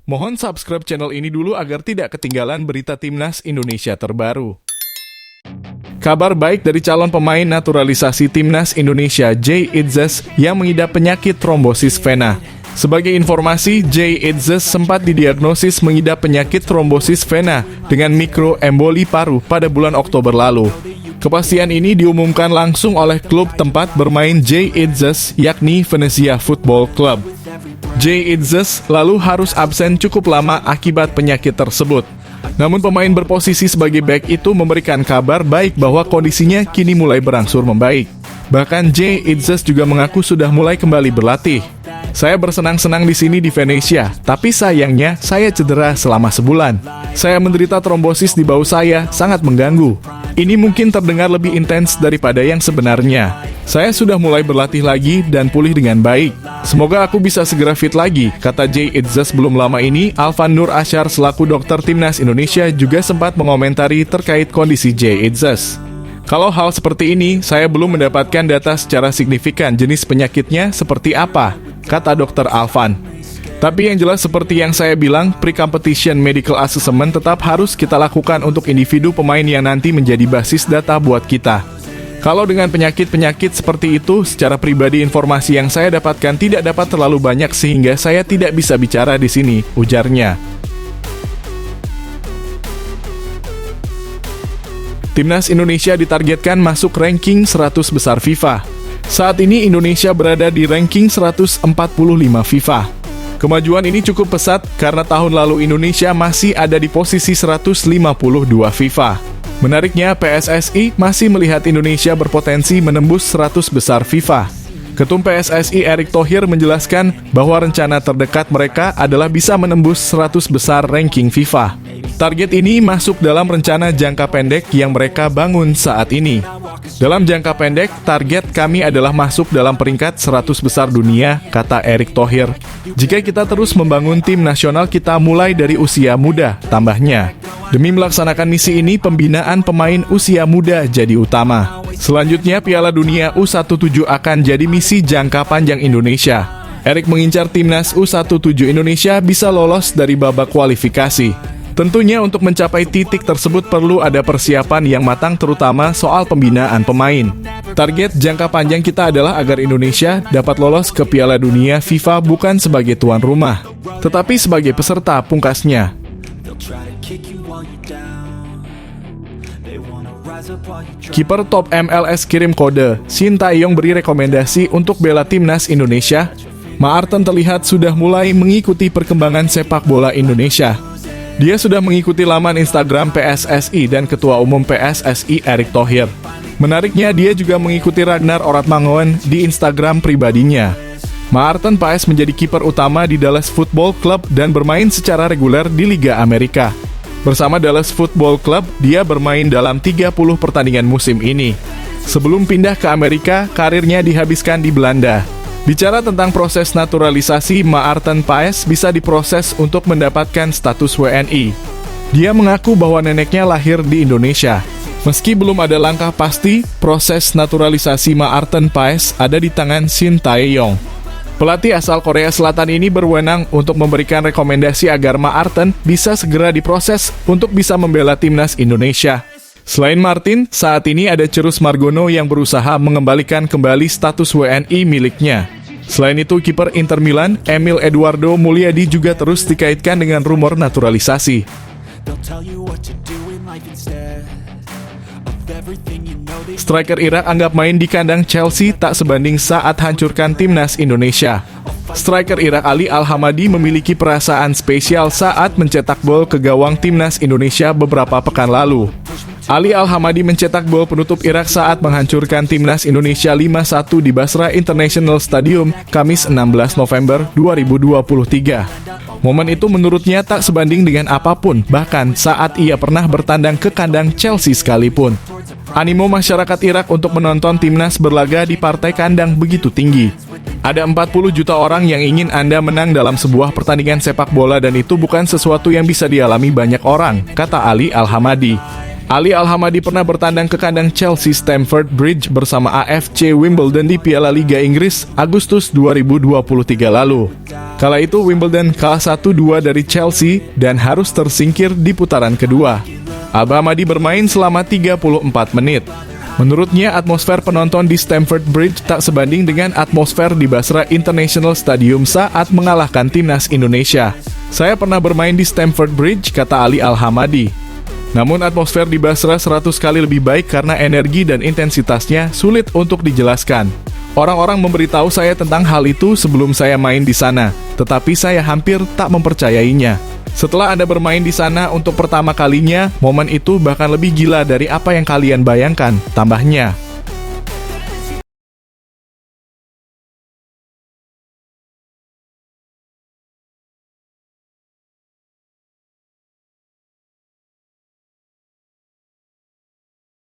Mohon subscribe channel ini dulu agar tidak ketinggalan berita Timnas Indonesia terbaru. Kabar baik dari calon pemain naturalisasi Timnas Indonesia Jay Itzes yang mengidap penyakit trombosis vena. Sebagai informasi, Jay Itzes sempat didiagnosis mengidap penyakit trombosis vena dengan mikroemboli paru pada bulan Oktober lalu. Kepastian ini diumumkan langsung oleh klub tempat bermain Jay Itzes, yakni Venezia Football Club. Jay Itzes lalu harus absen cukup lama akibat penyakit tersebut. Namun pemain berposisi sebagai bek itu memberikan kabar baik bahwa kondisinya kini mulai berangsur membaik. Bahkan Jay Itzes juga mengaku sudah mulai kembali berlatih. Saya bersenang-senang di sini di Venezia, tapi sayangnya saya cedera selama sebulan. Saya menderita trombosis di bahu saya, sangat mengganggu. Ini mungkin terdengar lebih intens daripada yang sebenarnya. Saya sudah mulai berlatih lagi dan pulih dengan baik. Semoga aku bisa segera fit lagi, kata Jay Itzes. Belum lama ini, Alvan Nur Asyar selaku dokter Timnas Indonesia juga sempat mengomentari terkait kondisi Jay Itzes. Kalau hal seperti ini, saya belum mendapatkan data secara signifikan jenis penyakitnya seperti apa, kata Dr. Alvan. Tapi yang jelas seperti yang saya bilang, pre-competition medical assessment tetap harus kita lakukan untuk individu pemain yang nanti menjadi basis data buat kita. Kalau dengan penyakit-penyakit seperti itu, secara pribadi informasi yang saya dapatkan tidak dapat terlalu banyak sehingga saya tidak bisa bicara di sini, ujarnya. Timnas Indonesia ditargetkan masuk ranking 100 besar FIFA. Saat ini Indonesia berada di ranking 145 FIFA. Kemajuan ini cukup pesat karena tahun lalu Indonesia masih ada di posisi 152 FIFA. Menariknya, PSSI masih melihat Indonesia berpotensi menembus 100 besar FIFA. Ketum PSSI Erick Thohir menjelaskan bahwa rencana terdekat mereka adalah bisa menembus 100 besar ranking FIFA. Target ini masuk dalam rencana jangka pendek yang mereka bangun saat ini. Dalam jangka pendek, target kami adalah masuk dalam peringkat 100 besar dunia, kata Erick Thohir. Jika kita terus membangun tim nasional kita mulai dari usia muda, tambahnya. Demi melaksanakan misi ini, pembinaan pemain usia muda jadi utama. Selanjutnya, Piala Dunia U17 akan jadi misi jangka panjang Indonesia. Erick mengincar timnas U17 Indonesia bisa lolos dari babak kualifikasi. Tentunya untuk mencapai titik tersebut perlu ada persiapan yang matang terutama soal pembinaan pemain. Target jangka panjang kita adalah agar Indonesia dapat lolos ke Piala Dunia FIFA bukan sebagai tuan rumah, tetapi sebagai peserta, pungkasnya. Kiper top MLS kirim kode, Shin Tae-yong beri rekomendasi untuk bela timnas Indonesia. Maarten terlihat sudah mulai mengikuti perkembangan sepak bola Indonesia. Dia sudah mengikuti laman Instagram PSSI dan Ketua Umum PSSI Erick Thohir. Menariknya, dia juga mengikuti Ragnar Oratmangoen di Instagram pribadinya. Maarten Paes menjadi kiper utama di Dallas Football Club dan bermain secara reguler di Liga Amerika. Bersama Dallas Football Club, dia bermain dalam 30 pertandingan musim ini. Sebelum pindah ke Amerika, karirnya dihabiskan di Belanda. Bicara tentang proses naturalisasi, Maarten Paes bisa diproses untuk mendapatkan status WNI. Dia mengaku bahwa neneknya lahir di Indonesia. Meski belum ada langkah pasti, proses naturalisasi Maarten Paes ada di tangan Shin Tae-yong. Pelatih asal Korea Selatan ini berwenang untuk memberikan rekomendasi agar Maarten bisa segera diproses untuk bisa membela timnas Indonesia. Selain Martin, saat ini ada Cerus Margono yang berusaha mengembalikan kembali status WNI miliknya. Selain itu, kiper Inter Milan, Emil Eduardo Mulyadi juga terus dikaitkan dengan rumor naturalisasi. Striker Irak anggap main di kandang Chelsea tak sebanding saat hancurkan timnas Indonesia. Striker Irak Ali Al-Hamadi memiliki perasaan spesial saat mencetak gol ke gawang timnas Indonesia beberapa pekan lalu. Ali Al-Hamadi mencetak gol penutup Irak saat menghancurkan timnas Indonesia 5-1 di Basra International Stadium, Kamis 16 November 2023. Momen itu menurutnya tak sebanding dengan apapun, bahkan saat ia pernah bertandang ke kandang Chelsea sekalipun. Animo masyarakat Irak untuk menonton timnas berlaga di partai kandang begitu tinggi. Ada 40 juta orang yang ingin Anda menang dalam sebuah pertandingan sepak bola dan itu bukan sesuatu yang bisa dialami banyak orang, kata Ali Al-Hamadi. Ali Al-Hamadi pernah bertandang ke kandang Chelsea Stamford Bridge bersama AFC Wimbledon di Piala Liga Inggris Agustus 2023 lalu. Kala itu Wimbledon kalah 1-2 dari Chelsea dan harus tersingkir di putaran kedua. Al-Hamadi bermain selama 34 menit. Menurutnya, atmosfer penonton di Stamford Bridge tak sebanding dengan atmosfer di Basra International Stadium saat mengalahkan timnas Indonesia. Saya pernah bermain di Stamford Bridge, kata Ali Al-Hamadi. Namun atmosfer di Basra 100 kali lebih baik karena energi dan intensitasnya sulit untuk dijelaskan. Orang-orang memberitahu saya tentang hal itu sebelum saya main di sana, tetapi saya hampir tak mempercayainya. Setelah Anda bermain di sana untuk pertama kalinya, momen itu bahkan lebih gila dari apa yang kalian bayangkan, tambahnya.